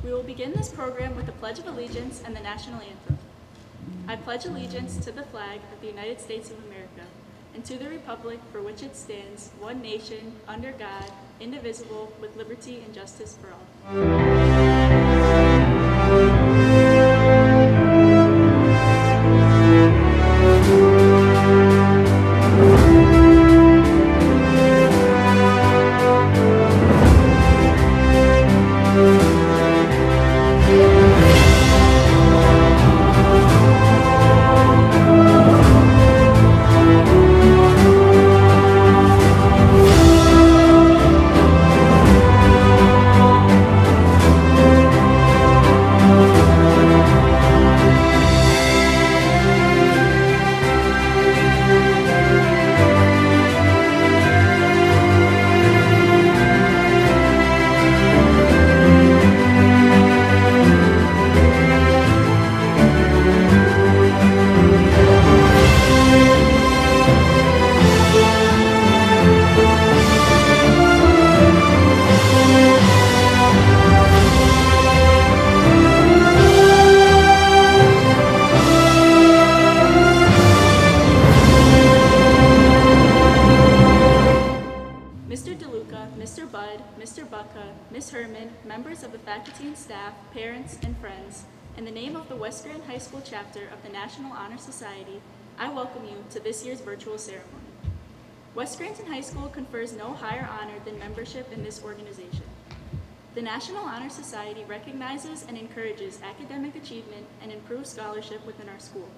We will begin this program with the Pledge of Allegiance and the National Anthem. I pledge allegiance to the flag of the United States of America and to the republic for which it stands, one nation, under God, indivisible, with liberty and justice for all. Mr. DeLuca, Mr. Budd, Mr. Bucca, Ms. Herman, members of the faculty and staff, parents, and friends, in the name of the West Scranton High School chapter of the National Honor Society, I welcome you to this year's virtual ceremony. West Scranton High School confers no higher honor than membership in this organization. The National Honor Society recognizes and encourages academic achievement and improves scholarship within our school.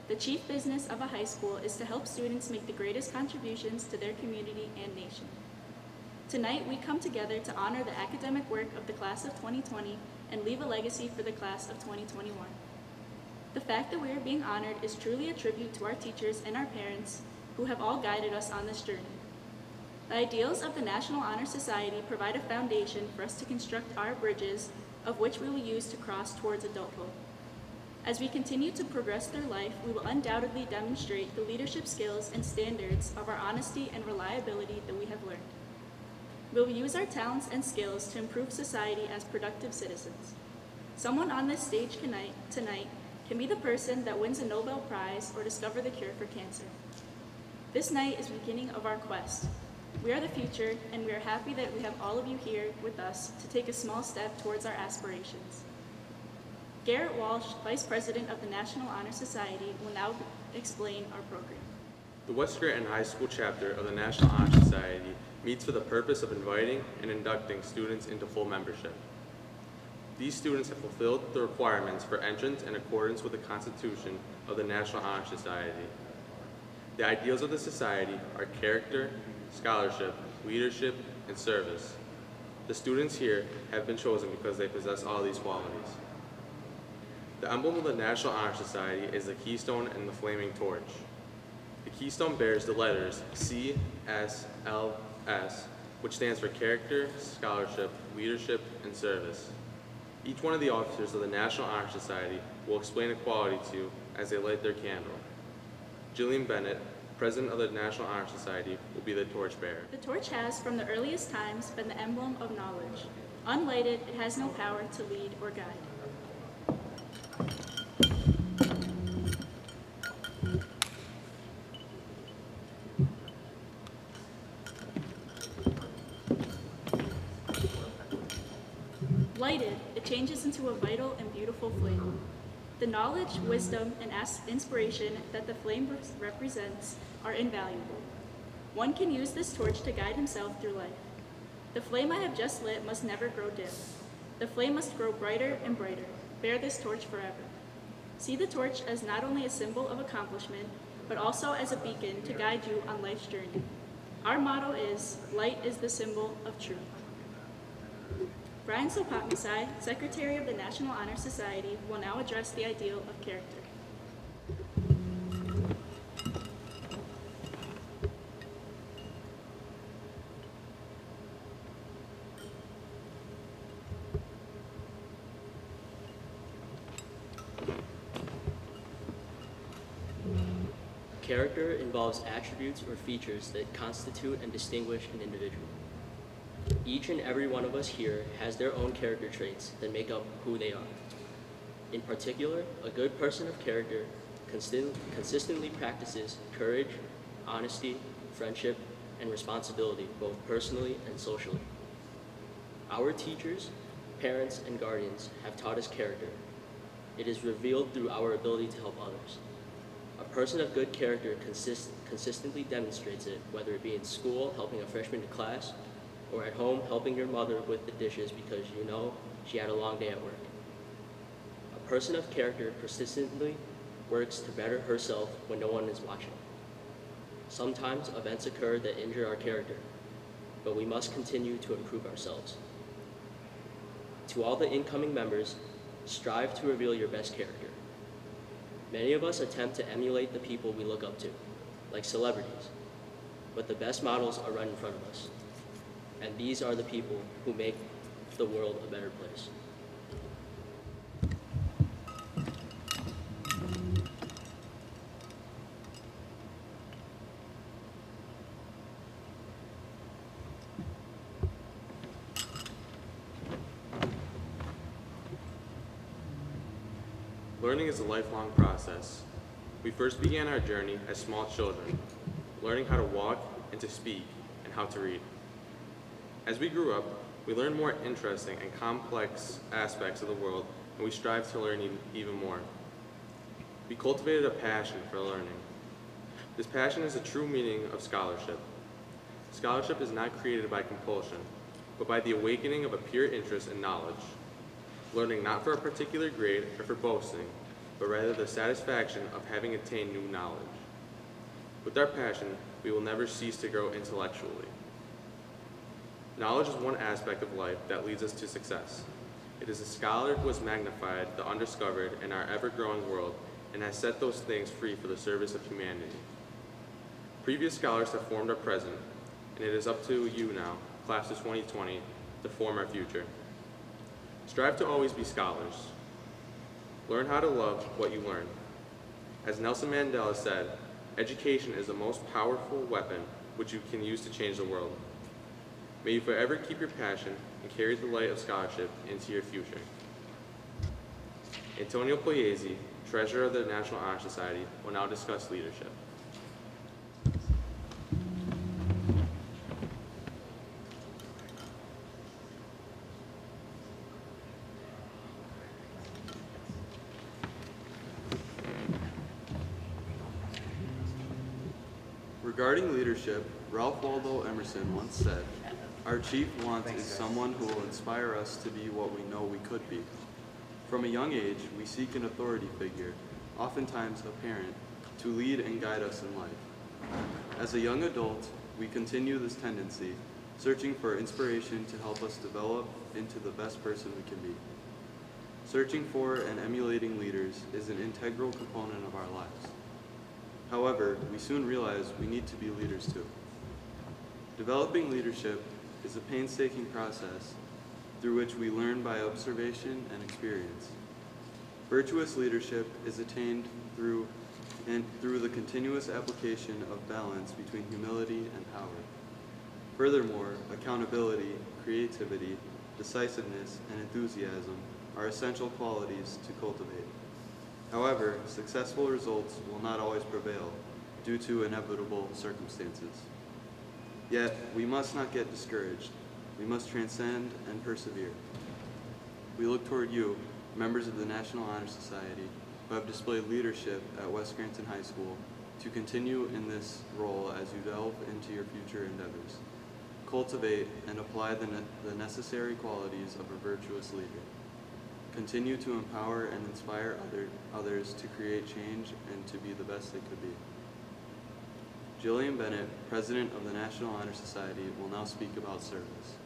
The chief business of a high school is to help students make the greatest contributions to their community and nation. Tonight, we come together to honor the academic work of the class of 2020 and leave a legacy for the class of 2021. The fact that we are being honored is truly a tribute to our teachers and our parents who have all guided us on this journey. The ideals of the National Honor Society provide a foundation for us to construct our bridges, of which we will use to cross towards adulthood. As we continue to progress through life, we will undoubtedly demonstrate the leadership skills and standards of our honesty and reliability that we have learned. We will use our talents and skills to improve society as productive citizens. Someone on this stage tonight can be the person that wins a Nobel Prize or discover the cure for cancer. This night is the beginning of our quest. We are the future, and we are happy that we have all of you here with us to take a small step towards our aspirations. Garrett Walsh, Vice President of the National Honor Society, will now explain our program. The West Scranton High School chapter of the National Honor Society meets for the purpose of inviting and inducting students into full membership. These students have fulfilled the requirements for entrance in accordance with the Constitution of the National Honor Society. The ideals of the society are character, scholarship, leadership, and service. The students here have been chosen because they possess all these qualities. The emblem of the National Honor Society is the keystone and the flaming torch. The keystone bears the letters C, S, L, S, which stands for character, scholarship, leadership, and service. Each one of the officers of the National Honor Society will explain a quality to as they light their candle. Jillian Bennett, President of the National Honor Society, will be the torchbearer. The torch has, from the earliest times, been the emblem of knowledge. Unlighted, it has no power to lead or guide. Lighted, it changes into a vital and beautiful flame. The knowledge, wisdom, and inspiration that the flame represents are invaluable. One can use this torch to guide himself through life. The flame I have just lit must never grow dim. The flame must grow brighter and brighter. Bear this torch forever. See the torch as not only a symbol of accomplishment, but also as a beacon to guide you on life's journey. Our motto is, light is the symbol of truth. Brian Sopotnisai, Secretary of the National Honor Society, will now address the ideal of character. Character involves attributes or features that constitute and distinguish an individual. Each and every one of us here has their own character traits that make up who they are. In particular, a good person of character consistently practices courage, honesty, friendship, and responsibility, both personally and socially. Our teachers, parents, and guardians have taught us character. It is revealed through our ability to help others. A person of good character consistently demonstrates it, whether it be in school, helping a freshman to class, or at home, helping your mother with the dishes because you know she had a long day at work. A person of character persistently works to better herself when no one is watching. Sometimes events occur that injure our character, but we must continue to improve ourselves. To all the incoming members, strive to reveal your best character. Many of us attempt to emulate the people we look up to, like celebrities, but the best models are right in front of us. And these are the people who make the world a better place. Learning is a lifelong process. We first began our journey as small children, learning how to walk and to speak and how to read. As we grew up, we learned more interesting and complex aspects of the world, and we strive to learn even more. We cultivated a passion for learning. This passion is the true meaning of scholarship. Scholarship is not created by compulsion, but by the awakening of a pure interest in knowledge. Learning not for a particular grade or for boasting, but rather the satisfaction of having attained new knowledge. With our passion, we will never cease to grow intellectually. Knowledge is one aspect of life that leads us to success. It is a scholar who has magnified the undiscovered in our ever-growing world and has set those things free for the service of humanity. Previous scholars have formed our present, and it is up to you now, class of 2020, to form our future. Strive to always be scholars. Learn how to love what you learn. As Nelson Mandela said, education is the most powerful weapon which you can use to change the world. May you forever keep your passion and carry the light of scholarship into your future. Antonio Pugliese, Treasurer of the National Honor Society, will now discuss leadership. Regarding leadership, Ralph Waldo Emerson once said, "Our chief want is someone who will inspire us to be what we know we could be." From a young age, we seek an authority figure, oftentimes a parent, to lead and guide us in life. As a young adult, we continue this tendency, searching for inspiration to help us develop into the best person we can be. Searching for and emulating leaders is an integral component of our lives. However, we soon realize we need to be leaders too. Developing leadership is a painstaking process through which we learn by observation and experience. Virtuous leadership is attained through the continuous application of balance between humility and power. Furthermore, accountability, creativity, decisiveness, and enthusiasm are essential qualities to cultivate. However, successful results will not always prevail due to inevitable circumstances. Yet, we must not get discouraged. We must transcend and persevere. We look toward you, members of the National Honor Society, who have displayed leadership at West Scranton High School, to continue in this role as you delve into your future endeavors. Cultivate and apply the necessary qualities of a virtuous leader. Continue to empower and inspire others to create change and to be the best they could be. Jillian Bennett, President of the National Honor Society, will now speak about service.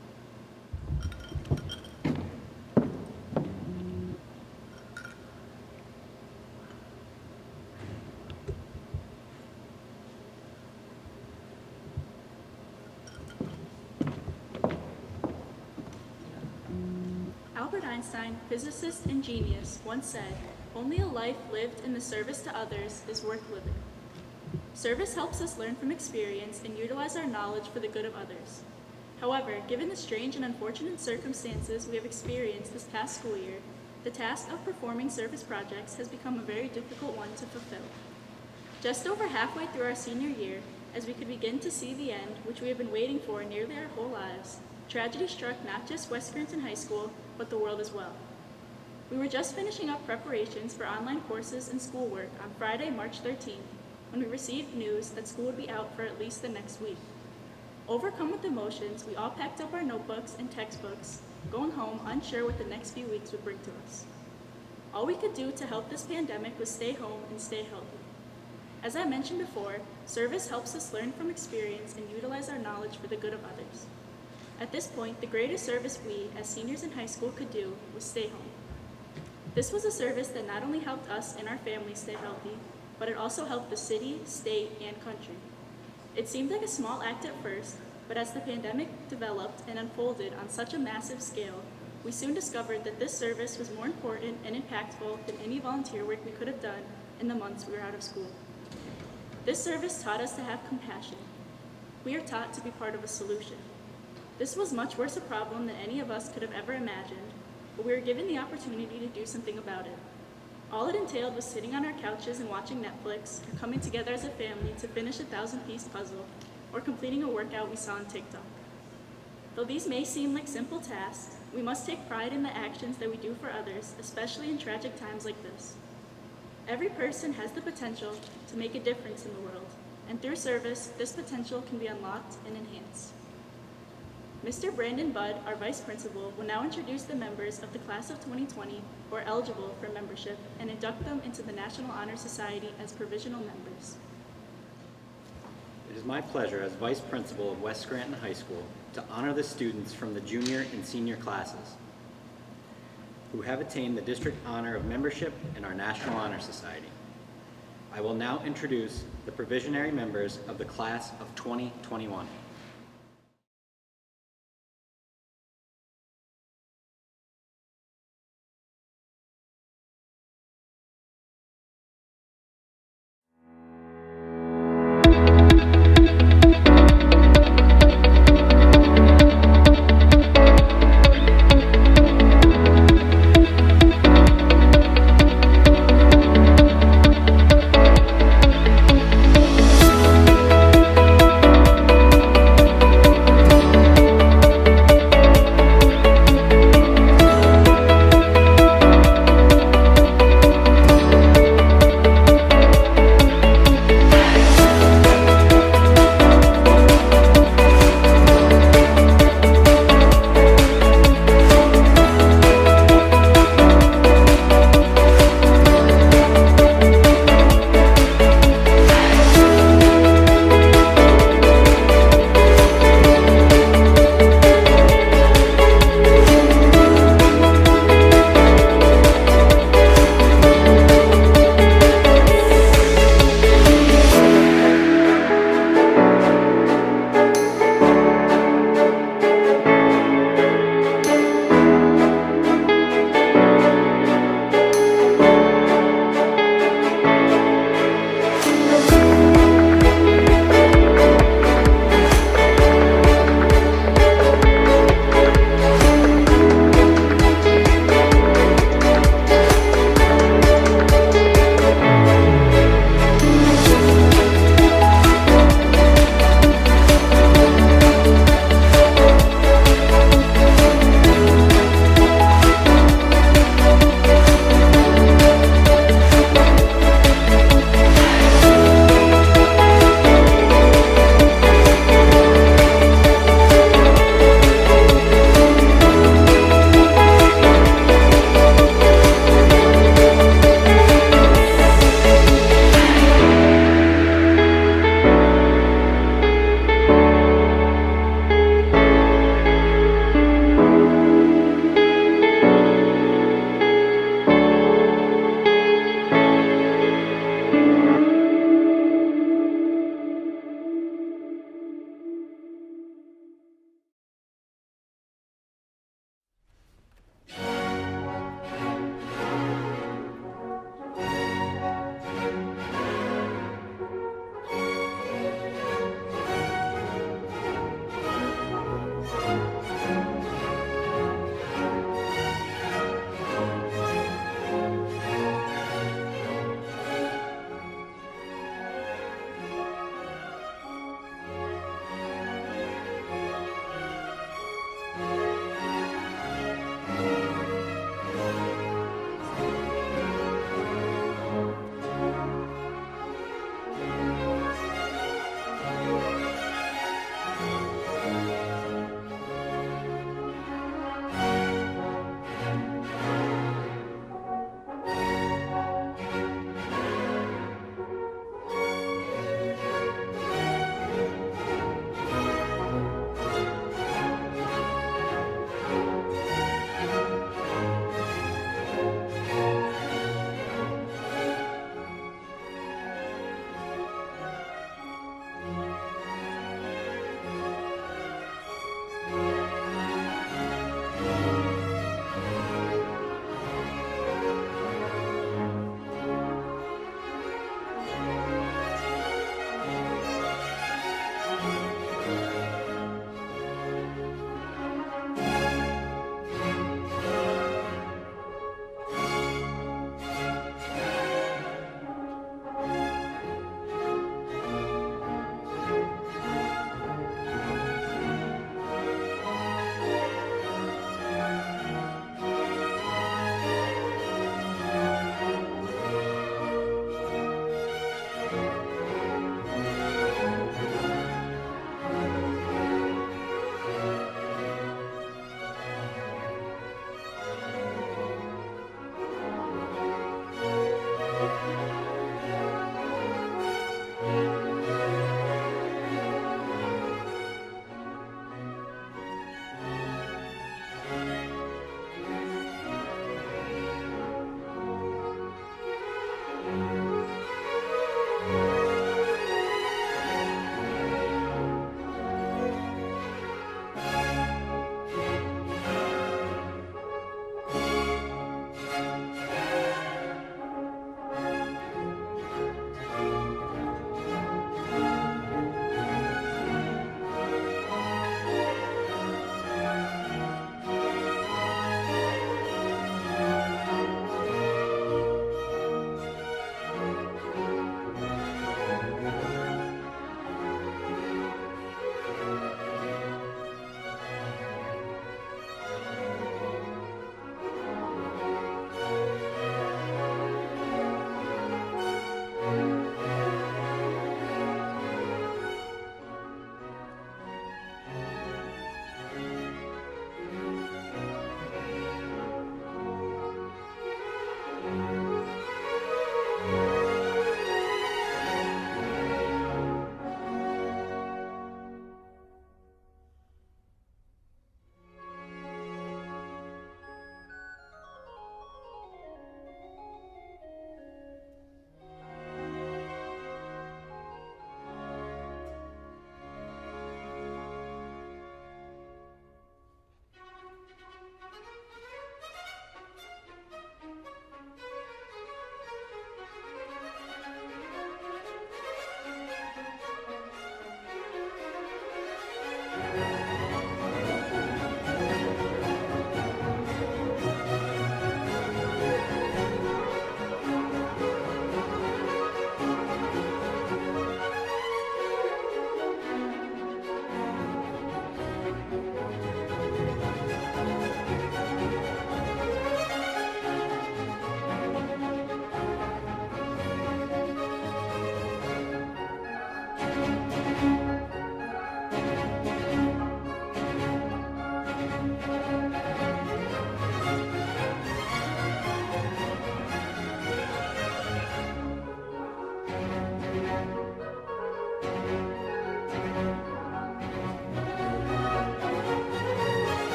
Albert Einstein, physicist and genius, once said, "Only a life lived in the service to others is worth living." Service helps us learn from experience and utilize our knowledge for the good of others. However, given the strange and unfortunate circumstances we have experienced this past school year, the task of performing service projects has become a very difficult one to fulfill. Just over halfway through our senior year, as we could begin to see the end, which we have been waiting for nearly our whole lives, tragedy struck not just West Scranton High School, but the world as well. We were just finishing up preparations for online courses and schoolwork on Friday, March 13th, when we received news that school would be out for at least the next week. Overcome with emotions, we all packed up our notebooks and textbooks, going home unsure what the next few weeks would bring to us. All we could do to help this pandemic was stay home and stay healthy. As I mentioned before, service helps us learn from experience and utilize our knowledge for the good of others. At this point, the greatest service we, as seniors in high school, could do was stay home. This was a service that not only helped us and our families stay healthy, but it also helped the city, state, and country. It seemed like a small act at first, but as the pandemic developed and unfolded on such a massive scale, we soon discovered that this service was more important and impactful than any volunteer work we could have done in the months we were out of school. This service taught us to have compassion. We are taught to be part of a solution. This was much worse a problem than any of us could have ever imagined, but we were given the opportunity to do something about it. All it entailed was sitting on our couches and watching Netflix, or coming together as a family to finish a 1,000-piece puzzle, or completing a workout we saw on TikTok. Though these may seem like simple tasks, we must take pride in the actions that we do for others, especially in tragic times like this. Every person has the potential to make a difference in the world, and through service, this potential can be unlocked and enhanced. Mr. Brandon Budd, our Vice Principal, will now introduce the members of the Class of 2020 who are eligible for membership and induct them into the National Honor Society as provisional members. It is my pleasure as Vice Principal of West Scranton High School to honor the students from the junior and senior classes who have attained the district honor of membership in our National Honor Society. I will now introduce the provisionary members of the Class of 2021.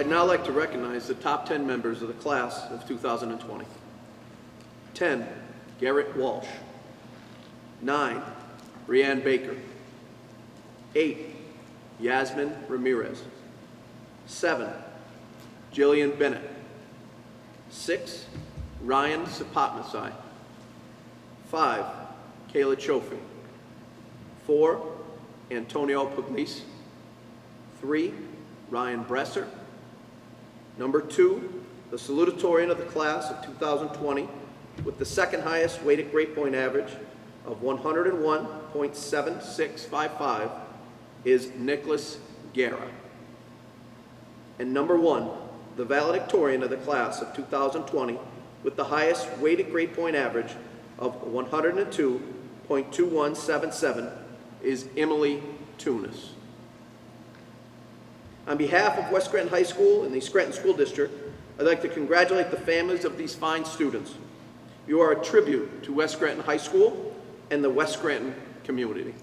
I'd now like to recognize the top 10 members of the class of 2020. 10, Garrett Walsh. 9, Brianne Baker. 8, Yasmin Ramirez. 7, Jillian Bennett. 6, Ryan Sapatmasai. 5, Kayla Chofi. 4, Antonio Pugliese. 3, Ryan Bresser. Number 2, the salutatorian of the class of 2020 with the second highest weighted grade point average of 101.7655 is Nicholas Guerra. And number 1, the valedictorian of the class of 2020 with the highest weighted grade point average of 102.2177 is Emily Tunis. On behalf of West Scranton High School and the Scranton School District, I'd like to congratulate the families of these fine students. You are a tribute to West Scranton High School and the West Scranton community.